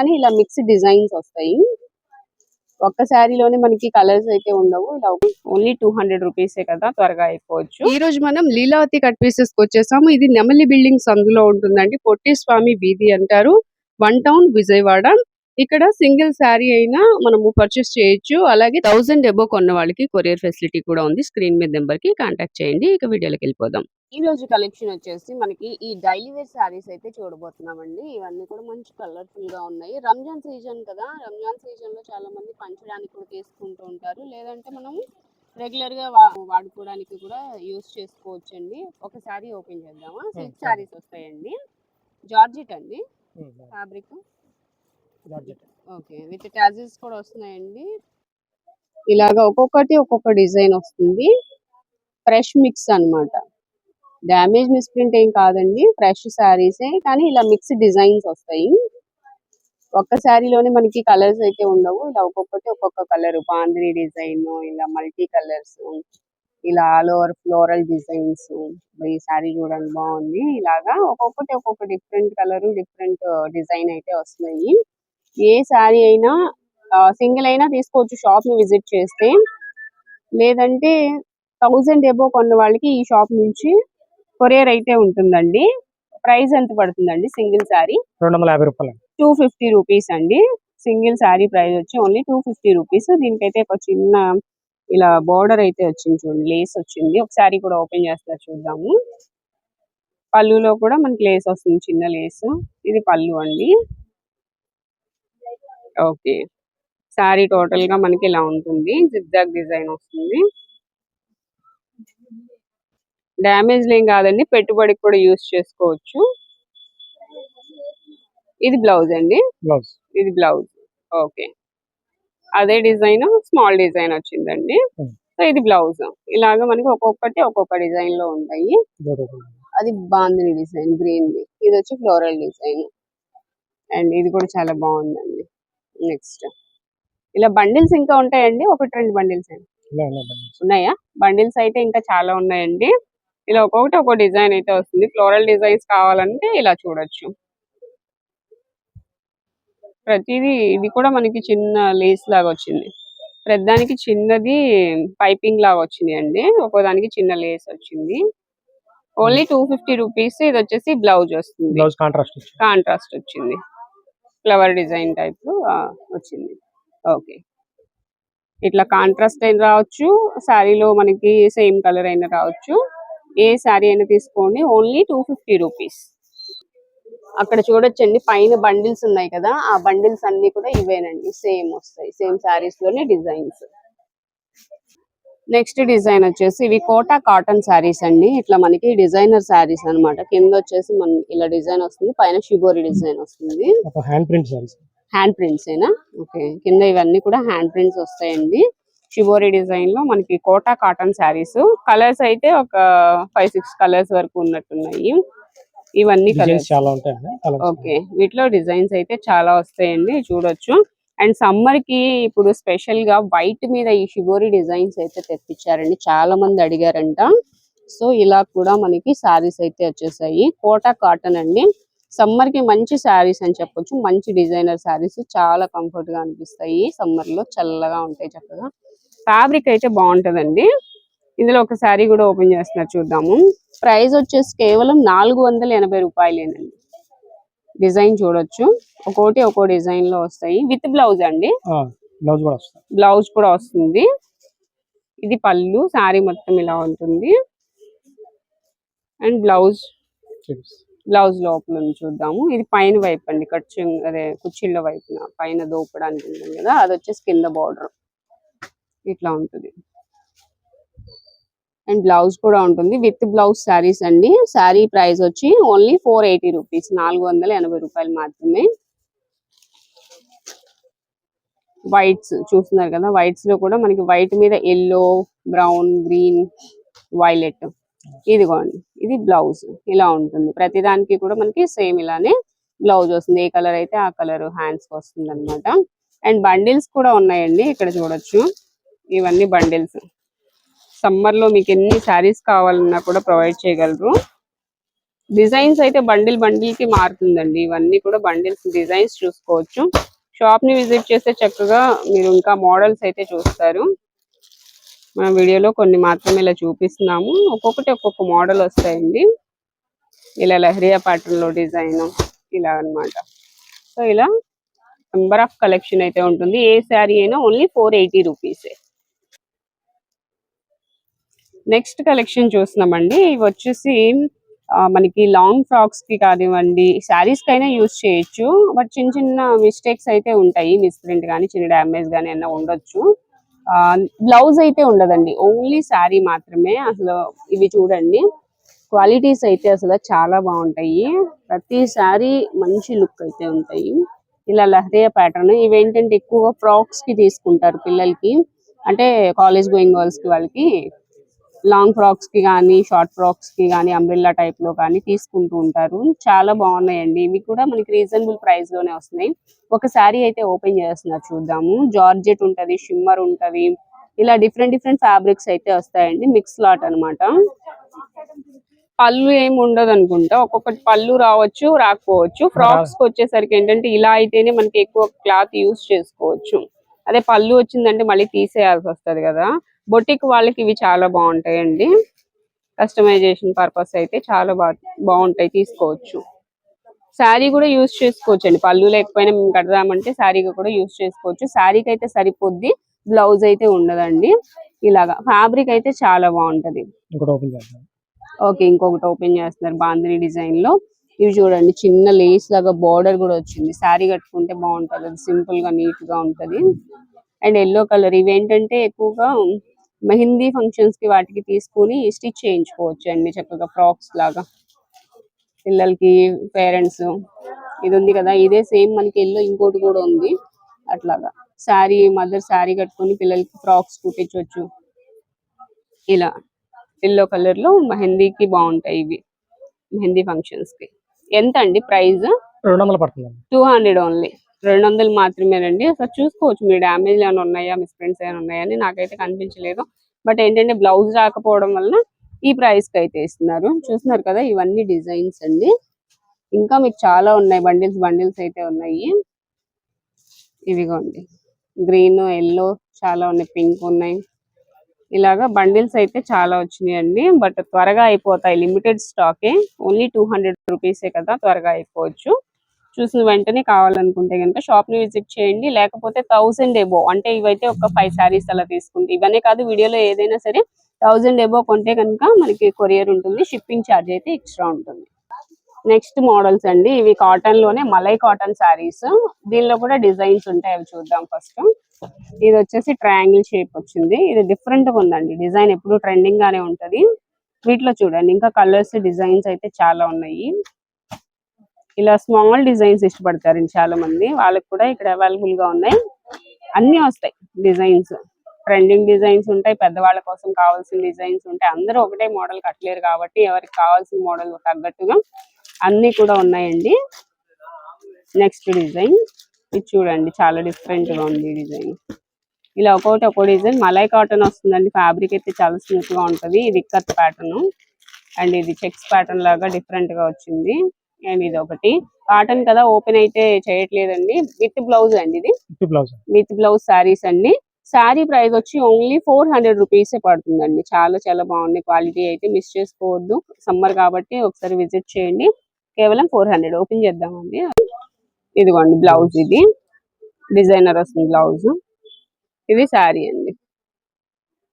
కానీ ఇలా mix designs వస్తాయి. ఒక్క శారీలోనే మనకి కలర్స్ అయితే ఉండవు. ఇలా ఓన్లీ 200 రూపీసే కదా, త్వరగా అయిపోవచ్చు. ఈ రోజు మనం లీలావతి కట్ పీసెస్ కి వచ్చేసాము. ఇది నెమలి బిల్డింగ్స్ అందులో ఉంటుందండి. పొట్టి స్వామి వీధి అంటారు, 1 టౌన్ విజయవాడ. ఇక్కడ సింగిల్ శారీ అయినా మనము పర్చేస్ చేయొచ్చు. అలాగే 1000 ఎబో కొన్న వాళ్ళకి కొరియర్ ఫెసిలిటీ కూడా ఉంది. స్క్రీన్ మీద నెంబర్ కి కాంటాక్ట్ చేయండి. ఇక వీడియోలోకి వెళ్ళిపోదాం. ఈ రోజు కలెక్షన్ వచ్చేసి మనకి ఈ డైలీ వేర్ శారీస్ అయితే చూడబోతున్నామండి. ఇవన్నీ కూడా మంచి కలర్ఫుల్ గా ఉన్నాయి. రంజాన్ సీజన్ కదా, రంజాన్ సీజన్ లో చాలా మంది పంచడానికి కూడా తీసుకుంటూ ఉంటారు. లేదంటే మనం రెగ్యులర్ గా వాడుకోవడానికి కూడా యూస్ చేసుకోవచ్చు అండి. ఒక శారీ ఓపెన్ చేద్దామా? సిల్క్ శారీస్ వస్తాయండి. జార్జెట్ అండి ఫ్యాబ్రిక్. ఓకే, విత్ టాజిల్స్ కూడా వస్తున్నాయండి. ఇలాగా ఒక్కొక్కటి ఒక్కొక్క డిజైన్ వస్తుంది. ఫ్రెష్ మిక్స్ అన్నమాట. డ్యామేజ్ మిస్ప్రింట్ ఏం కాదండి, ఫ్రెష్ శారీసే కానీ ఇలా మిక్స్ డిజైన్స్ వస్తాయి. ఒక్క శారీలోనే మనకి కలర్స్ అయితే ఉండవు. ఇలా ఒక్కొక్కటి ఒక్కొక్క కలర్, బాందిని డిజైన్, ఇలా మల్టీ కలర్స్, ఇలా ఆల్ ఓవర్ ఫ్లోరల్ డిజైన్స్. ఈ శారీ చూడండి బాగుంది. ఇలాగా ఒక్కొక్కటి ఒక్కొక్క డిఫరెంట్ కలర్, డిఫరెంట్ డిజైన్ అయితే వస్తున్నాయి. ఏ శారీ అయినా సింగిల్ అయినా తీసుకోవచ్చు షాప్ ని విజిట్ చేస్తే. లేదంటే 1000 ఎబో కొన్న వాళ్ళకి ఈ షాప్ నుంచి కొరియర్ అయితే ఉంటుందండి. ప్రైస్ ఎంత పడుతుందండి సింగిల్ శారీ? 250 రూపాయలు. 250 రూపీస్ అండి. సింగిల్ శారీ ప్రైస్ వచ్చి ఓన్లీ 250 రూపీస్. దీనికైతే ఒక చిన్న ఇలా బోర్డర్ అయితే వచ్చింది చూడండి, లేస్ వచ్చింది. ఒక శారీ కూడా ఓపెన్ చేస్తారు చూద్దాము. పళ్ళులో కూడా మనకి లేస్ వస్తుంది, చిన్న లేస్. ఇది పళ్ళు అండి. ఓకే, శారీ టోటల్ గా మనకి ఇలా ఉంటుంది. జిగ్జాగ్ డిజైన్ వస్తుంది. డ్యామేజ్ ఏం కాదండి, పెట్టుబడికి కూడా యూస్ చేసుకోవచ్చు. ఇది బ్లౌజ్ అండి. ఇది బ్లౌజ్. ఓకే, అదే డిజైన్ స్మాల్ డిజైన్ వచ్చిందండి. సో ఇది బ్లౌజ్. ఇలాగా మనకి ఒక్కొక్కటి ఒక్కొక్క డిజైన్ లో ఉంటాయి. అది బాందిని డిజైన్ గ్రీన్ ది. ఇది వచ్చి ఫ్లోరల్ డిజైన్. అండ్ ఇది కూడా చాలా బాగుందండి. నెక్స్ట్ ఇలా బండిల్స్ ఇంకా ఉంటాయండి. 1-2 బండిల్స్ ఉన్నాయా? బండిల్స్ అయితే ఇంకా చాలా ఉన్నాయండి. ఇలా ఒక్కొక్కటి ఒక్కో డిజైన్ అయితే వస్తుంది. ఫ్లోరల్ డిజైన్స్ కావాలంటే ఇలా చూడొచ్చు. ప్రతిదీ ఇది కూడా మనకి చిన్న లేస్ లాగా వచ్చింది. ప్రతిదానికి చిన్నది పైపింగ్ లాగా వచ్చింది అండి. ఒక్కోదానికి చిన్న లేస్ వచ్చింది. Only 250 rupees. ఇది వచ్చేసి బ్లౌజ్ వస్తుంది. కాంట్రాస్ట్ వచ్చింది. ఫ్లవర్ డిజైన్ టైప్ వచ్చింది. ఓకే, ఇట్లా కాంట్రాస్ట్ అయినా రావచ్చు, శారీలో మనకి సేమ్ కలర్ అయినా రావచ్చు. ఏ శారీ అయినా తీసుకోండి. Only 250 rupees. అక్కడ చూడొచ్చండి పైన బండిల్స్ ఉన్నాయి కదా, ఆ బండిల్స్ అన్ని కూడా ఇవేనండి. సేమ్ వస్తాయి, సేమ్ శారీస్ లోనే డిజైన్స్. నెక్స్ట్ డిజైన్ వచ్చేసి ఇవి కోటా కాటన్ శారీస్ అండి. ఇట్లా మనకి డిజైనర్ శారీస్ అన్నమాట. కింద వచ్చేసి మన ఇలా డిజైన్ వస్తుంది, పైన షిబోరి డిజైన్ వస్తుంది. హ్యాండ్ ప్రింట్స్ ఏనా? ఓకే, కింద ఇవన్నీ కూడా హ్యాండ్ ప్రింట్స్ వస్తాయండి. షిబోరి డిజైన్ లో మనకి కోటా కాటన్ శారీస్. కలర్స్ అయితే ఒక 5-6 కలర్స్ వరకు ఉన్నట్టున్నాయి. ఇవన్నీ కలర్స్ చాలా ఉంటాయి. ఓకే, వీటిలో డిజైన్స్ అయితే చాలా వస్తాయండి, చూడొచ్చు. అండ్ సమ్మర్ కి ఇప్పుడు స్పెషల్ గా వైట్ మీద ఈ షిబోరి డిజైన్స్ అయితే తెప్పించారండి. చాలా మంది అడిగారంట. సో ఇలా కూడా మనకి శారీస్ అయితే వచ్చేసాయి. కోటా కాటన్ అండి. సమ్మర్ కి మంచి శారీస్ అని చెప్పొచ్చు. మంచి డిజైనర్ శారీస్, చాలా కంఫర్ట్ గా అనిపిస్తాయి. సమ్మర్ లో చల్లగా ఉంటాయి చక్కగా. ఫ్యాబ్రిక్ అయితే బాగుంటదండి. ఇందులో ఒక శారీ కూడా ఓపెన్ చేస్తున్నారు చూద్దాము. ప్రైస్ వచ్చేసి కేవలం 480 రూపాయలేనండి. డిజైన్ చూడొచ్చు, ఒక్కోటి ఒక్కో డిజైన్ లో వస్తాయి. విత్ బ్లౌజ్ అండి. బ్లౌజ్ కూడా వస్తుంది. ఇది పళ్ళు. శారీ మొత్తం ఇలా ఉంటుంది. అండ్ బ్లౌజ్ లోపల చూద్దాము. ఇది పైన వైపు అండి, అదే కుచ్చిళ్ళ వైపున పైన దోపడానికి ఉంటుంది కదా, అది వచ్చేసి కింద బార్డర్ ఇట్లా ఉంటుంది. అండ్ బ్లౌజ్ కూడా ఉంటుంది. విత్ బ్లౌజ్ శారీస్ అండి. శారీ ప్రైస్ వచ్చి ఓన్లీ 480 రూపీస్, 480 రూపాయలు మాత్రమే. వైట్స్ చూస్తున్నారు కదా, వైట్స్ లో కూడా మనకి వైట్ మీద ఎల్లో, బ్రౌన్, గ్రీన్, వైలెట్. ఇదిగోండి, ఇది బ్లౌజ్ ఇలా ఉంటుంది. ప్రతిదానికి కూడా మనకి సేమ్ ఇలానే బ్లౌజ్ వస్తుంది. ఏ కలర్ అయితే ఆ కలర్ హ్యాండ్స్ వస్తుంది అనమాట. అండ్ బండిల్స్ కూడా ఉన్నాయండి, ఇక్కడ చూడొచ్చు. ఇవన్నీ బండిల్స్. సమ్మర్ లో మీకు ఎన్ని శారీస్ కావాలన్నా కూడా ప్రొవైడ్ చేయగలరు. డిజైన్స్ అయితే బండిల్ కి మారుతుందండి. ఇవన్నీ కూడా బండిల్స్ డిజైన్స్ చూసుకోవచ్చు. షాప్ ని విజిట్ చేస్తే చక్కగా మీరు ఇంకా మోడల్స్ అయితే చూస్తారు. మన వీడియోలో కొన్ని మాత్రమే ఇలా చూపిస్తున్నాము. ఒక్కొక్కటి ఒక్కొక్క మోడల్ వస్తాయండి. ఇలా లహరియా ప్యాటర్న్ లో డిజైన్ ఇలా అన్నమాట. సో ఇలా నెంబర్ ఆఫ్ కలెక్షన్ అయితే ఉంటుంది. ఏ శారీ అయినా ఓన్లీ 480 రూపీసే. నెక్స్ట్ కలెక్షన్ చూస్తున్నామండి. ఇవి వచ్చేసి మనకి లాంగ్ ఫ్రాక్స్ కి కానివ్వండి, శారీస్ కైనా యూజ్ చేయొచ్చు. బట్ చిన్న చిన్న మిస్టేక్స్ అయితే ఉంటాయి. మిస్ప్రింట్ కానీ చిన్న డ్యామేజ్ కానీ అన్న ఉండొచ్చు. బ్లౌజ్ అయితే ఉండదండి, ఓన్లీ శారీ మాత్రమే. అసలు ఇవి చూడండి, క్వాలిటీస్ అయితే అసలు చాలా బాగుంటాయి. ప్రతి శారీ మంచి లుక్ అయితే ఉంటాయి. ఇలా లహరియా ప్యాటర్న్ ఇవేంటంటే ఎక్కువగా ఫ్రాక్స్ కి తీసుకుంటారు పిల్లలకి, అంటే కాలేజ్ గోయింగ్ గర్ల్స్ కి వాళ్ళకి లాంగ్ ఫ్రాక్స్ కి కానీ షార్ట్ ఫ్రాక్స్ కి కానీ అంబ్రెల్లా టైప్ లో కానీ తీసుకుంటూ ఉంటారు. చాలా బాగున్నాయండి. ఇవి కూడా మనకి రీజనబుల్ ప్రైస్ లోనే వస్తున్నాయి. ఒక శారీ అయితే ఓపెన్ చేస్తున్నారు, చూద్దాము. జార్జెట్ ఉంటది, షిమ్మర్ ఉంటది, ఇలా డిఫరెంట్ డిఫరెంట్ ఫ్యాబ్రిక్స్ అయితే వస్తాయండి. మిక్స్ లాట్ అన్నమాట. పళ్ళు ఏమి ఉండదు అనుకుంటా, ఒక్కొక్కటి పళ్ళు రావచ్చు రాకపోవచ్చు. ఫ్రాక్స్ కి వచ్చేసరికి ఏంటంటే ఇలా అయితేనే మనకి ఎక్కువ క్లాత్ యూస్ చేసుకోవచ్చు. అదే పళ్ళు వచ్చిందంటే మళ్ళీ తీసేయాల్సి వస్తది కదా. బొటిక్ వాళ్ళకి ఇవి చాలా బాగుంటాయండి. కస్టమైజేషన్ పర్పస్ అయితే చాలా బాగుంటాయి, తీసుకోవచ్చు. శారీ కూడా యూజ్ చేసుకోవచ్చు అండి. పళ్ళు లేకపోయినా మేము కడదామంటే శారీగా కూడా యూజ్ చేసుకోవచ్చు. శారీకి అయితే సరిపోద్ది, బ్లౌజ్ అయితే ఉండదండి. ఇలాగా ఫ్యాబ్రిక్ అయితే చాలా బాగుంటది. ఓకే, ఇంకొకటి ఓపెన్ చేస్తున్నారు బాందిని డిజైన్ లో. ఇవి చూడండి, చిన్న లేస్ లాగా బార్డర్ కూడా వచ్చింది. శారీ కట్టుకుంటే బాగుంటది, అది సింపుల్ గా నీట్ గా ఉంటది. And yellow colour. ఇవేంటంటే ఎక్కువగా మెహందీ ఫంక్షన్స్ కి వాటికి తీసుకుని స్టిచ్ చేయించుకోవచ్చు అండి, చక్కగా ఫ్రాక్స్ లాగా పిల్లలకి. పేరెంట్స్ ఇది ఉంది కదా, ఇదే సేమ్ మనకి ఎల్లో ఇంకోటి కూడా ఉంది. అట్లాగా శారీ, మదర్ శారీ కట్టుకుని పిల్లలకి ఫ్రాక్స్ కుట్టించవచ్చు. ఇలా ఎల్లో కలర్ లో మెహందీకి బాగుంటాయి ఇవి, మెహందీ ఫంక్షన్స్ కి. ఎంత అండి ప్రైస్? 200 పడుతుంది. 200 ఓన్లీ. 200 మాత్రమేనండి. అసలు చూసుకోవచ్చు మీరు, డ్యామేజ్ ఏమైనా ఉన్నాయా, మిస్ ప్రింట్స్ ఏమైనా ఉన్నాయని నాకైతే కనిపించలేదు. బట్ ఏంటంటే బ్లౌజ్ రాకపోవడం వలన ఈ ప్రైస్ కి అయితే ఇస్తున్నారు. చూస్తున్నారు కదా, ఇవన్నీ డిజైన్స్ అండి. ఇంకా మీకు చాలా ఉన్నాయి, బండిల్స్ అయితే ఉన్నాయి. ఇవిగోండి, గ్రీన్, ఎల్లో చాలా ఉన్నాయి, పింక్ ఉన్నాయి. ఇలాగా బండిల్స్ అయితే చాలా వచ్చినాయండి. బట్ త్వరగా అయిపోతాయి, లిమిటెడ్ స్టాకే. ఓన్లీ 200 రూపీసే కదా, త్వరగా అయిపోవచ్చు. చూసిన వెంటనే కావాలనుకుంటే కనుక షాప్ ని విజిట్ చేయండి. లేకపోతే 1000 ఎబో, అంటే ఇవైతే ఒక 5 శారీస్ అలా తీసుకుంటే, ఇవన్నీ కాదు వీడియోలో ఏదైనా సరే 1000 ఎబో కొంటే కనుక మనకి కొరియర్ ఉంటుంది, షిప్పింగ్ ఛార్జ్ అయితే ఎక్స్ట్రా ఉంటుంది. నెక్స్ట్ మోడల్స్ అండి, ఇవి కాటన్ లోనే మలై కాటన్ శారీస్. దీనిలో కూడా డిజైన్స్ ఉంటాయి, అవి చూద్దాం ఫస్ట్. ఇది వచ్చేసి ట్రయాంగిల్ షేప్ వచ్చింది. ఇది డిఫరెంట్ గా ఉందండి డిజైన్, ఎప్పుడు ట్రెండింగ్ గానే ఉంటది. వీటిలో చూడండి ఇంకా కలర్స్, డిజైన్స్ అయితే చాలా ఉన్నాయి. ఇలా స్మాల్ డిజైన్స్ ఇష్టపడతారు చాలా మంది, వాళ్ళకి కూడా ఇక్కడ అవైలబుల్ గా ఉన్నాయి. అన్ని వస్తాయి డిజైన్స్, ట్రెండింగ్ డిజైన్స్ ఉంటాయి, పెద్దవాళ్ళ కోసం కావాల్సిన డిజైన్స్ ఉంటాయి. అందరూ ఒకటే మోడల్ కట్టలేరు కాబట్టి ఎవరికి కావాల్సిన మోడల్ తగ్గట్టుగా అన్ని కూడా ఉన్నాయండి. నెక్స్ట్ డిజైన్ ఇది చూడండి, చాలా డిఫరెంట్ గా ఉంది డిజైన్. ఇలా ఒక్కో డిజైన్. మలై కాటన్ వస్తుందండి, ఫ్యాబ్రిక్ అయితే చాలా స్మూత్ గా ఉంటది. ఇది ఇక్కత్ ప్యాటర్న్, అండ్ ఇది చెక్స్ ప్యాటర్న్ లాగా డిఫరెంట్ గా వచ్చింది. అండ్ ఇది ఒకటి కాటన్ కదా, ఓపెన్ అయితే చేయట్లేదండి. విత్ బ్లౌజ్ అండి, ఇది విత్ బ్లౌజ్ శారీస్ అండి. శారీ ప్రైస్ వచ్చి ఓన్లీ 400 రూపీసే పడుతుందండి. చాలా చాలా బాగుంది, క్వాలిటీ అయితే మిస్ చేసుకోవద్దు. సమ్మర్ కాబట్టి ఒకసారి విజిట్ చేయండి. కేవలం 400. ఓపెన్ చేద్దామండి. ఇదిగోండి బ్లౌజ్, ఇది డిజైనర్ వస్తుంది బ్లౌజ్. ఇది శారీ అండి,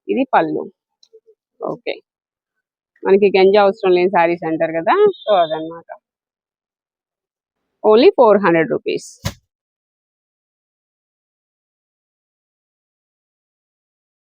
ఇది పళ్ళు. ఓకే, మనకి గంజి అవసరం లేని శారీస్ అంటారు కదా, సో అదనమాట. Only 400 rupees.